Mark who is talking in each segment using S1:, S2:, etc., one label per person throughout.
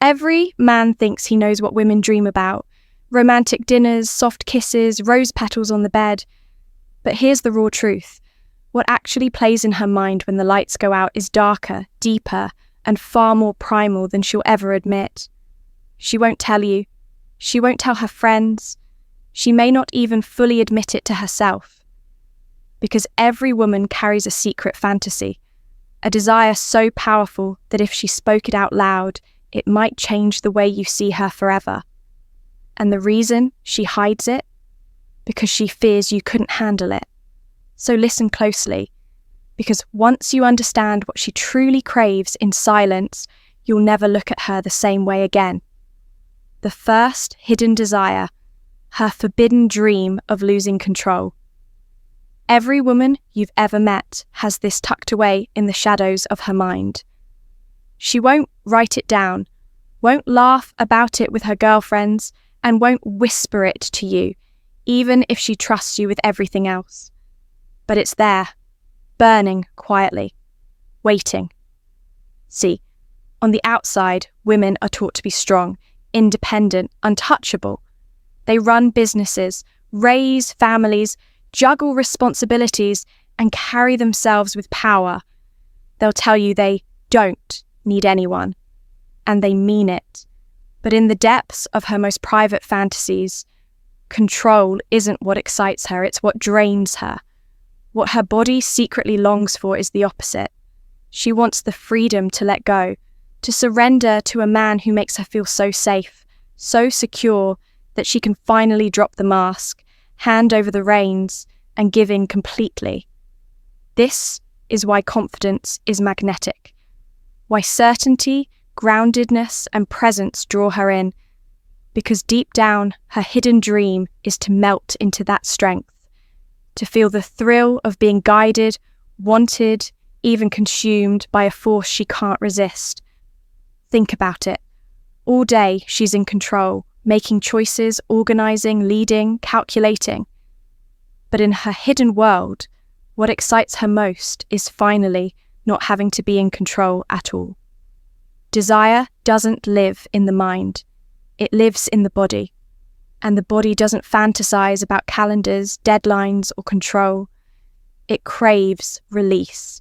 S1: Every man thinks he knows what women dream about. Romantic dinners, soft kisses, rose petals on the bed. But here's the raw truth. What actually plays in her mind when the lights go out is darker, deeper, and far more primal than she'll ever admit. She won't tell you. She won't tell her friends. She may not even fully admit it to herself. Because every woman carries a secret fantasy, a desire so powerful that if she spoke it out loud, it might change the way you see her forever. And the reason she hides it? Because she fears you couldn't handle it. So listen closely, because once you understand what she truly craves in silence, you'll never look at her the same way again. The first hidden desire, her forbidden dream of losing control. Every woman you've ever met has this tucked away in the shadows of her mind. She won't write it down, won't laugh about it with her girlfriends, and won't whisper it to you, even if she trusts you with everything else. But it's there, burning quietly, waiting. See, on the outside, women are taught to be strong, independent, untouchable. They run businesses, raise families, juggle responsibilities, and carry themselves with power. They'll tell you they don't need anyone, and they mean it. But in the depths of her most private fantasies, control isn't what excites her, it's what drains her. What her body secretly longs for is the opposite. She wants the freedom to let go, to surrender to a man who makes her feel so safe, so secure that she can finally drop the mask, hand over the reins, and give in completely. This is why confidence is magnetic, why certainty, groundedness, and presence draw her in, because deep down, her hidden dream is to melt into that strength, to feel the thrill of being guided, wanted, even consumed by a force she can't resist. Think about it. All day, she's in control, making choices, organizing, leading, calculating. But in her hidden world, what excites her most is finally not having to be in control at all. Desire doesn't live in the mind. It lives in the body. And the body doesn't fantasize about calendars, deadlines, or control. It craves release.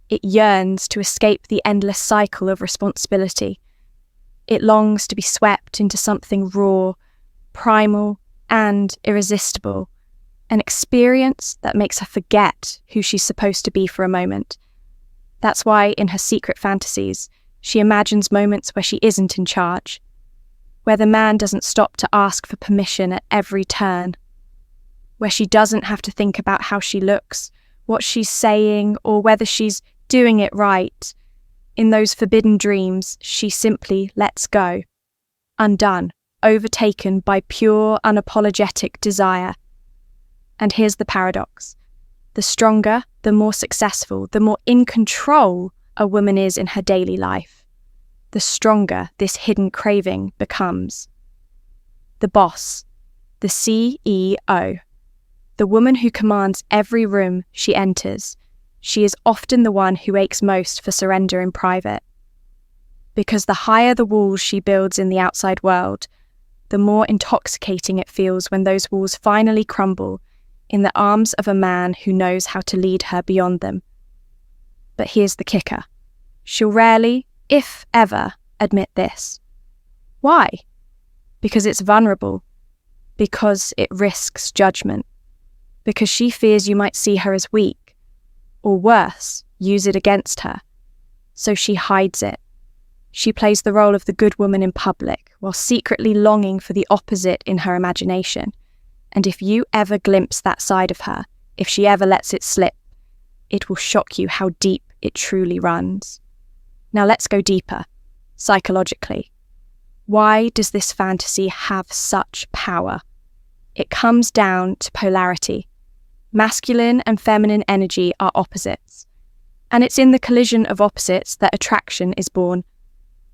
S1: It yearns to escape the endless cycle of responsibility. It longs to be swept into something raw, primal, and irresistible. An experience that makes her forget who she's supposed to be for a moment. That's why in her secret fantasies, she imagines moments where she isn't in charge, where the man doesn't stop to ask for permission at every turn, where she doesn't have to think about how she looks, what she's saying, or whether she's doing it right. In those forbidden dreams, she simply lets go, undone, overtaken by pure, unapologetic desire. And here's the paradox. The stronger, the more successful, the more in control a woman is in her daily life, the stronger this hidden craving becomes. The boss, the CEO, the woman who commands every room she enters, she is often the one who aches most for surrender in private. Because the higher the walls she builds in the outside world, the more intoxicating it feels when those walls finally crumble in the arms of a man who knows how to lead her beyond them. But here's the kicker. She'll rarely, if ever, admit this. Why? Because it's vulnerable. Because it risks judgment. Because she fears you might see her as weak. Or worse, use it against her. So she hides it. She plays the role of the good woman in public, while secretly longing for the opposite in her imagination. And if you ever glimpse that side of her, if she ever lets it slip, it will shock you how deep it truly runs. Now let's go deeper, psychologically. Why does this fantasy have such power? It comes down to polarity. Masculine and feminine energy are opposites. And it's in the collision of opposites that attraction is born.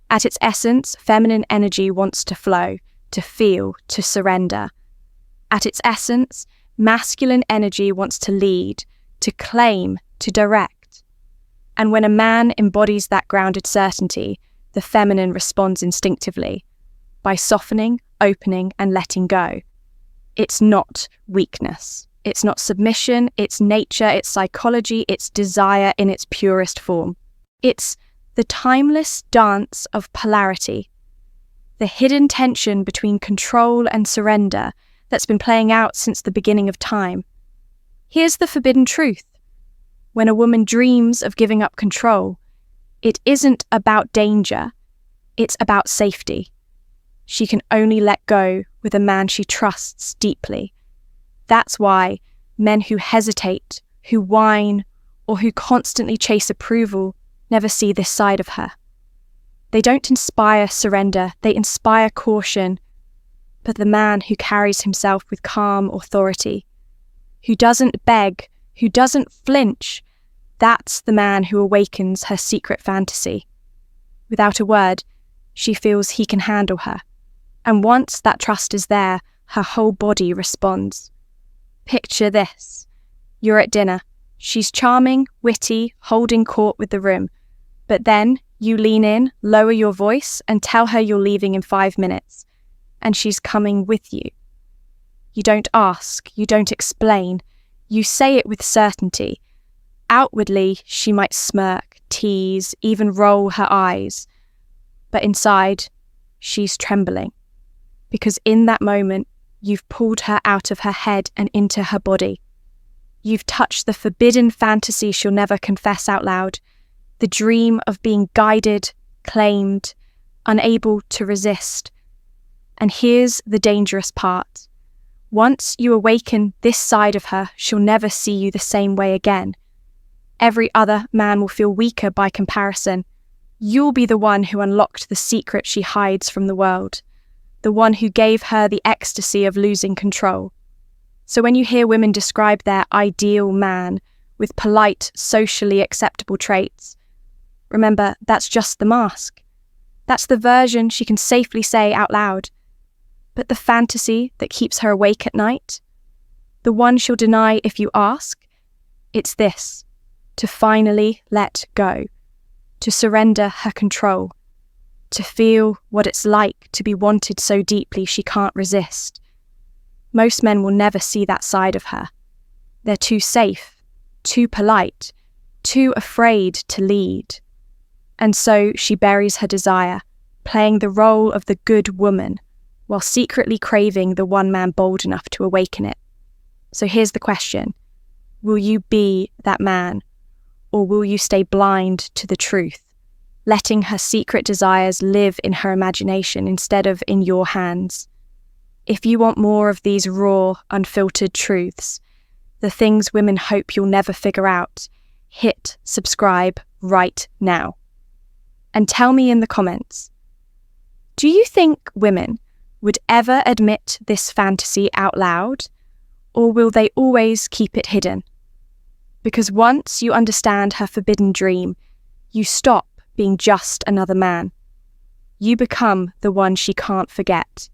S1: At its essence, feminine energy wants to flow, to feel, to surrender. At its essence, masculine energy wants to lead, to claim, to direct. And when a man embodies that grounded certainty, the feminine responds instinctively, by softening, opening, and letting go. It's not weakness. It's not submission. It's nature. It's psychology. It's desire in its purest form. It's the timeless dance of polarity, the hidden tension between control and surrender that's been playing out since the beginning of time. Here's the forbidden truth. When a woman dreams of giving up control, it isn't about danger, it's about safety. She can only let go with a man she trusts deeply. That's why men who hesitate, who whine, or who constantly chase approval never see this side of her. They don't inspire surrender, they inspire caution. But the man who carries himself with calm authority, who doesn't beg, who doesn't flinch, that's the man who awakens her secret fantasy. Without a word, she feels he can handle her. And once that trust is there, her whole body responds. Picture this. You're at dinner. She's charming, witty, holding court with the room. But then you lean in, lower your voice, and tell her you're leaving in 5 minutes. And she's coming with you. You don't ask, you don't explain. You say it with certainty. Outwardly, she might smirk, tease, even roll her eyes. But inside, she's trembling. Because in that moment, you've pulled her out of her head and into her body. You've touched the forbidden fantasy she'll never confess out loud, the dream of being guided, claimed, unable to resist. And here's the dangerous part. Once you awaken this side of her, she'll never see you the same way again. Every other man will feel weaker by comparison. You'll be the one who unlocked the secret she hides from the world, the one who gave her the ecstasy of losing control. So when you hear women describe their ideal man with polite, socially acceptable traits, remember that's just the mask. That's the version she can safely say out loud. But the fantasy that keeps her awake at night, the one she'll deny if you ask, it's this: to finally let go, to surrender her control, to feel what it's like to be wanted so deeply she can't resist. Most men will never see that side of her. They're too safe, too polite, too afraid to lead. And so she buries her desire, playing the role of the good woman, while secretly craving the one man bold enough to awaken it. So here's the question. Will you be that man? Or will you stay blind to the truth, letting her secret desires live in her imagination instead of in your hands? If you want more of these raw, unfiltered truths, the things women hope you'll never figure out, hit subscribe right now. And tell me in the comments, do you think women would ever admit this fantasy out loud, or will they always keep it hidden? Because once you understand her forbidden dream, you stop being just another man. You become the one she can't forget.